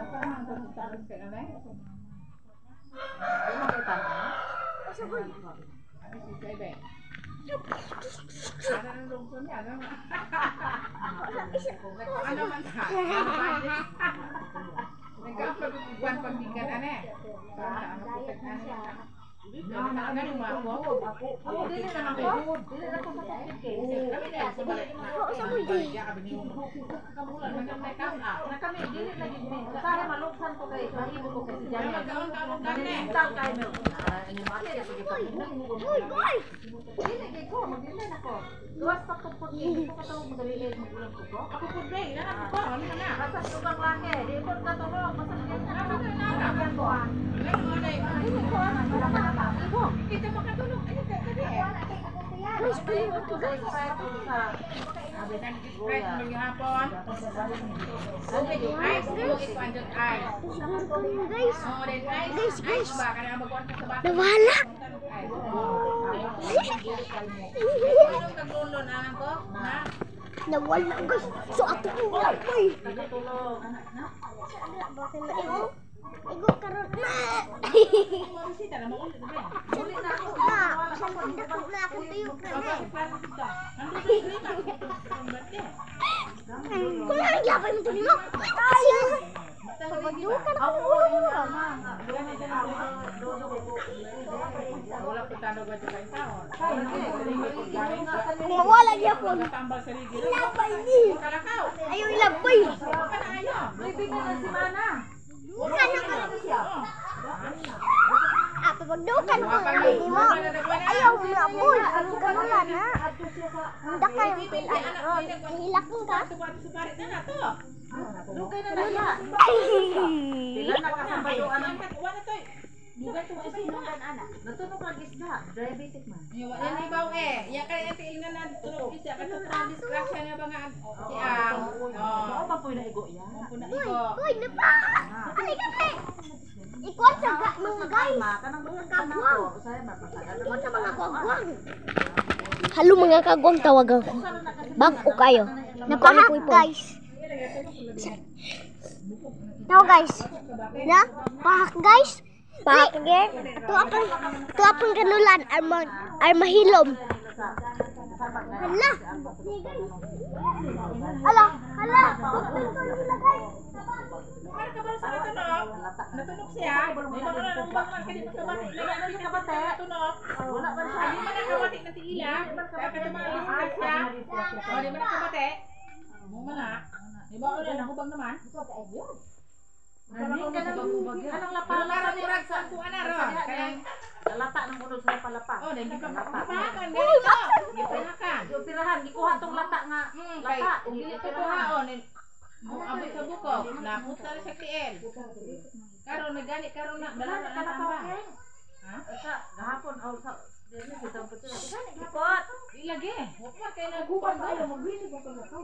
Apa ang pagtatarong ka na? Ano kay tanong? Saboy. Ano si Bebe? Ano ang lungkot niya? Ano man ha? Nagkapagkukuhan pagbigan ane. Para ano po ane? Ano mo ako? Ako din naman ko. Dili na ko sakit kay. Kami na sa balik na. Saboy di. Kamulan man may kasa. Na kami dili lagi ni. Sa maluksan ko kay mahimo ko kay diyan. Magkaon gani. Taw kay mo. Ani mali ya pag Boy. dili kay ko magdili na ko. Duwas pa ko pud ni ko katawag madaliit magulang ko ko. Ako pud bay na ko. Ano na? Basta subang laki. Di pud katulog basta na ko. Dili ko ana. Kita makatulog. Ano ka kadi? Guys, pili ko to guys. Abi nang spread mo gihapon. Okay, ice mo ipanjot ice. Siguro ko yun guys. Oh, then ice. Guys. Ba kana magkuan ka sa bata. Nawala. Anong kaglulon anak ko? Na? Nawala guys. So ako ko wala boy. Tulog. Bakit na igo? Igo karon na. Bisita na mo ulit ba? Ulit na ako na. Dako na ako tuyok na. Kung ano gyapon mo tuloy mo. Kasi pabadukan ako ulo mo. Wala ko tanong ba sa taon. Kung mawala gyapon. Tambal sa rigi. Ilabay ni. Kalakaw. Ayaw ilabay. Kana ayo. Bibigan na si Mana. Bukan ako siya. Pagdukan ko ni mo. Ayaw mo na boy. Ang kanula na. Hindi kayo pilaan ron. Hilak ka. Subarit na to. Dugay na Kanula. na. Pila na kasambaduan ang wala to. Dugay to kasi nang ana. Natunog ang isda. Diabetic man. Yan ibaw Ya kay ate ina na tunog isda ka to discretion nga ba nga si ang. Oh, pa na igo ya. Boy, napa. Ani ka ikuan sa mga guys. Mga kagwang. Ikuan sa mga kagwang. Halo mga kagwang tawagan ko. Bag-o kayo. Napahak guys. Tao guys. Na? Pahak guys. Pahak again. Ito apang kanulan. Armahilom. Hala. Hala. Hala. Natunog siya. May mga nalumbang lang kanina kabati. Ano siya kabati? Natunog. Wala ba siya? Di man nakabati ng tiila. Kaya ka tumalis ka siya. O, di man nakabati. Muma na. Di ba ulit nakubag naman? Anong lapa? Lapa murag sa kuha na ron. Kaya lata ng unod sa palapa. Oh, dahil gipahakan. Ganito. Gipahakan. Gipirahan. Gikuha tong lata nga. Lata. Gipirahan. Abot sa buko. Napunta na sa tiel. Karon nagani karon na dala na tambang. Ha? Sa gahapon aw sa dili kita puti. Ikot. Ilagi. Wa kay nagubag ayo magbili ko ka ka.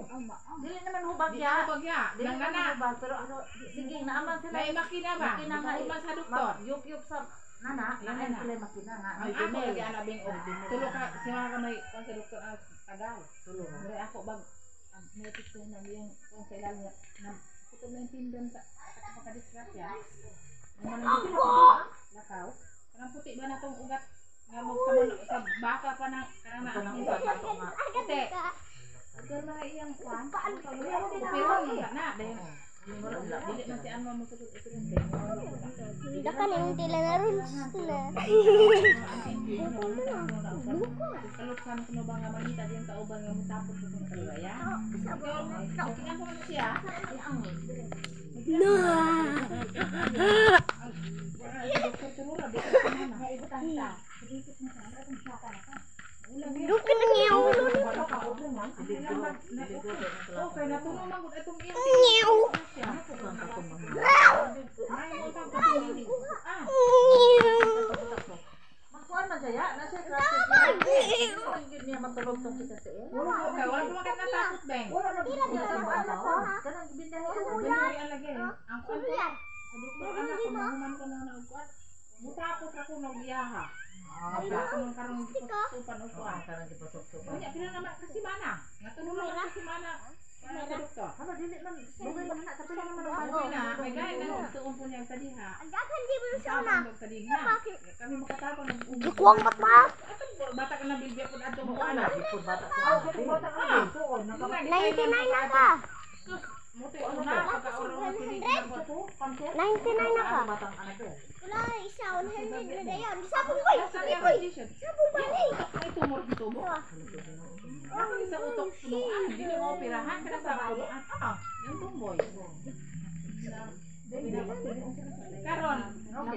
Dili naman hubag ya. Hubag ya. Nang nana. Pero ano sige naaman sila. May makina ba? Makina nga iman sa doktor. Yup sa nana. Lain sila makina nga. Ang ako lagi ana bing tulo ka si mga kamay sa doktor tagal. Tulo. Dili ako bag may picture na yung konsehal na puto na yung tindan sa pagkadisgrasya. Lakaw. Kanang puti ba na itong ugat nga sa baka pa na kanang na. Puti. Agar na iyang kwan. Pero na. Dili man si Anwar mo sa ito rin. Hindi ka nang tila na rin na. Kaluksan ko ba nga manita diyan sa uban nga mutapos ko sa kalaya. Tingnan ko man siya. No. Dukin na niya ulo nito. Okay, natulong man gud atong iyo. Nyew. Magkuan man siya, na siya gratis. Gid niya matulog tong kita sa iyo. Okay, wala pa man natakot beng. Tira dito sa ano. Kanang bindahe lagi. Ang kuan yan. Sabi ko anak ko mahuman ko na nagkuan. Mutapos ako nang iyaha. Wala ko nang karong supan o kuan. Karong gipasok-supan. Unya pila naman kasi mana. Natulong lang kasi mana. Ano dili man dugay man na kapila naman ang bago na. May gaya na gusto po niya sa diha. Ang dagan di mo sa una. Sa diha. Kami makatapon ng Kakuwang batma. bata ka na bilbya po ato mo Wala, ana. ipod bata ka. Tuon, 99 na ka. Muti una pagka-oro sili na po. 99 na ka. Batang anak ko. Wala, isa 100 na dayon. Sabong boy. Sa niya ba t-shirt? Sabong ba ni? Ay tumor dito mo. Ako sa utok punuan, dili mo operahan kada sa punuan. Yung tumboy. Karon,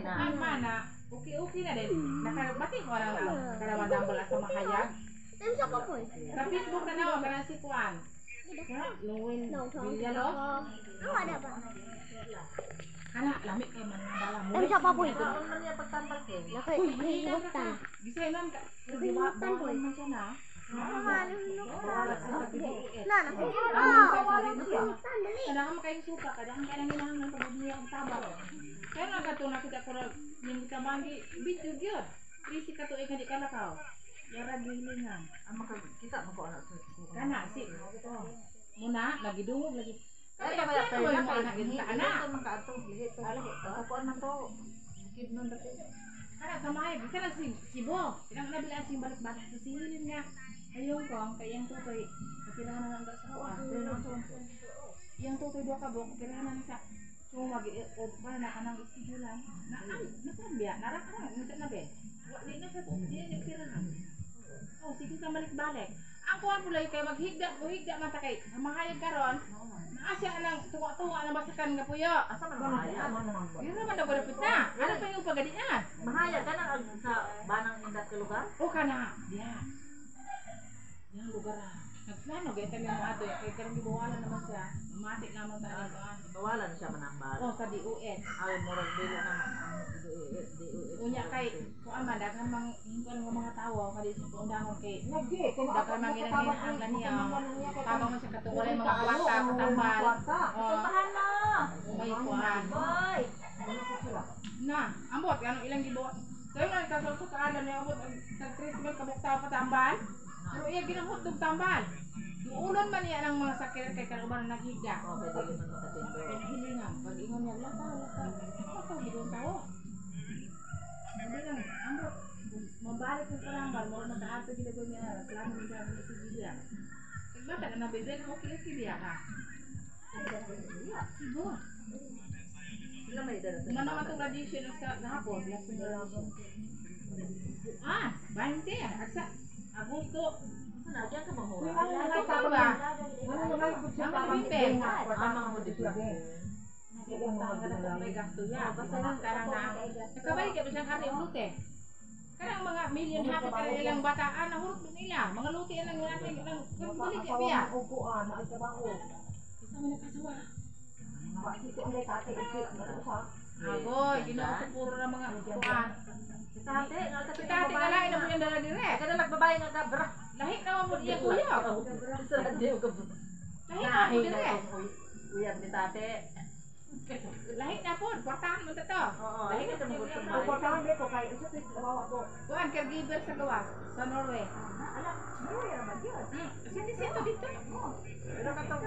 ang mana, okay na din. Nakabati ko lang karawan nambala sa mahayag. Ano sa papoy? Sa Facebook na nawa kana si Kuan. Luwin Villalobos. Ano ada ba? Kana lamig kay man nabala mo. Ano sa papoy? Karon man niya pagtambak eh. Nakahihuktan. Gisaynan ka. Nakahihuktan po. Man siya na. Wala Sa pagbibiit. na, nakahihuktan. Kailangan makayong suka, kailangan hinahang ng pagbubuya ang taba. Kaya nga gato nakita ko na yung kamangi, video yun. Krisi ka to ay hindi ka lakaw. Yara gilingan. Ang makakita mo ko anak ko. Kana, si. Muna, lagi dungog, lagi. Ay, Kaya kaya kaya mo yung anak ini kita, anak. anak. Ito man kaato, lihi to. Sa kuan man to. Kidnon dati. Kana, samahay, di ka na sibo. Kailangan nabilaan siyang balik-balik. Sihilin nga. Ayun ko, kayang tutoy. Kailangan na lang sa kuwan. Yang tutoy doa ka buk, kailangan na sa sumag o para na kanang iskidulan. Nakambya, naraka na, nasa na be. Di na sa to, di na kailangan. Oh, sige ka balik-balik. Ang kuwan pulay kay maghigda mata kay samahayag karon. Naasya nang tuwa-tuwa na basakan nga puyo. Asa man mahaya? Yun naman daw dapat na. Ano pa yung pagadian? Mahaya ka na sa banang indat ka lugar? O kana. Diyan. Yang lugar ah. Nagplano gaya tayo mga ato. Kaya karang gibawalan naman siya. Mati naman tayo doon. Bawalan siya manambal. O sa DOS. Ay murag dili na ang DOS. Unya kay kuan man daghang hingkon nga mga tawo kadi sa undangon kay daghang mga ginang ang laniya. Tama man siya katong walay mga kwarta katambal. Tahan na. May kuan. Boy. Na, ambot anong ilang gibuhat. Sayo nga kasal sa kaalan ni ambot ang tag-treatment kabuktaw patambal. Pero iya ginahot og tambal. Ulon man niya ng mga sakit kay karuban naghigda. Okay, dili man makatindo. Hilingan, pag ingon niya lata, gidong tao. Hindi lang, ambot, mabalik ng karambal, mo na kaato ginagawa niya, plano niya sa sigilya. Nagbata ka na bibig, okay biya ka. Sibo. Sila may dala. Ano naman itong tradition sa hapon, blessing tradition. 20, agsa, Agosto. Sana diyan ka mahura. Ito ba? Ang bibig. Amang mo dito. May gasto ya. Basta lang karang na. Nakabalik ka ba siyang hari ulute? Karang mga million happy karang ilang bataan na hurot nila. Mga luti ang natin ng balik ka biya. Upuan, ay trabaho. Isa mo nakasawa. Agoy, ginawa ko puro ng mga kuan. Tate, Si tate na lang mo yung dala dire. kada nagbabae nga ka bra. Lahi na mo iya kuya. Sa diyo ka. Lahi na mo dire. Uyab ni tate. Lahi na po, portahan mo to. Oo, Lahi na ay ka mo gusto mo. Portahan dito kay isa sa trabaho ko. Kuan caregiver sa gawas sa Norway. Ala, ay ra ba gyud. Sindi-sindi dito. Pero katong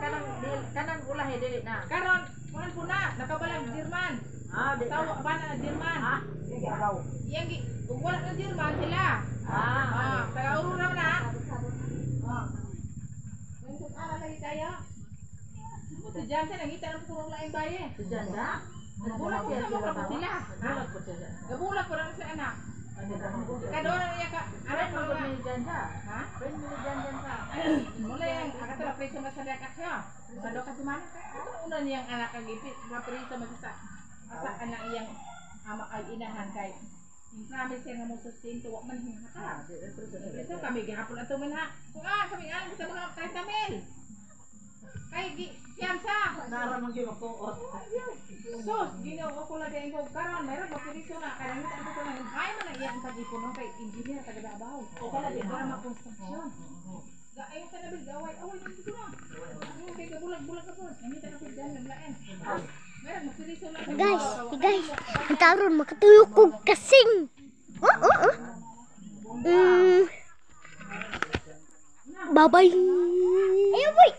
kanang ulahi dili na. Karon, kuan po na, nakabalang German. Di. Tawa ba na German? Sige, araw. Yang kung wala na German sila. Taga Aurora na. Kung ala lagi tayo. Mo diyan sa nangita ng puro laing baye. Si Janda. Nagulat Nagulat siya siya sa mga sila. Nagulat po siya. Gabulat ko lang sa anak. Kadon na niya ka. Aray Aray mo mo ni Janda. ha? Friend mo ni Janda sa. Mula yang agad na preso masadak siya. Sado kasi man. Una niyang anak kag ipit, preso masasa. Asa anak iyang ama ay inahan kay promise siya nga mo sustain tuwa man hingata. Preso kami gihapon ato man ha. Kung kami ang kita mga 30 mil. Kay piyansa. Nara man gyud mapuot. Sus, ginawa ko lagi ko karon meron ba preso na kaya nito ko na ay man ang iyang pag-ipon no kay engineer taga Davao. O pala di para ma-construction. Ayun ka na bil away dito na. Ayun kay bulag-bulag ako. Ani ta ka diyan naglaen. Meron magpreso na. Guys, ang taron makatuyok kog kasing. Bye-bye. Ayo, boy.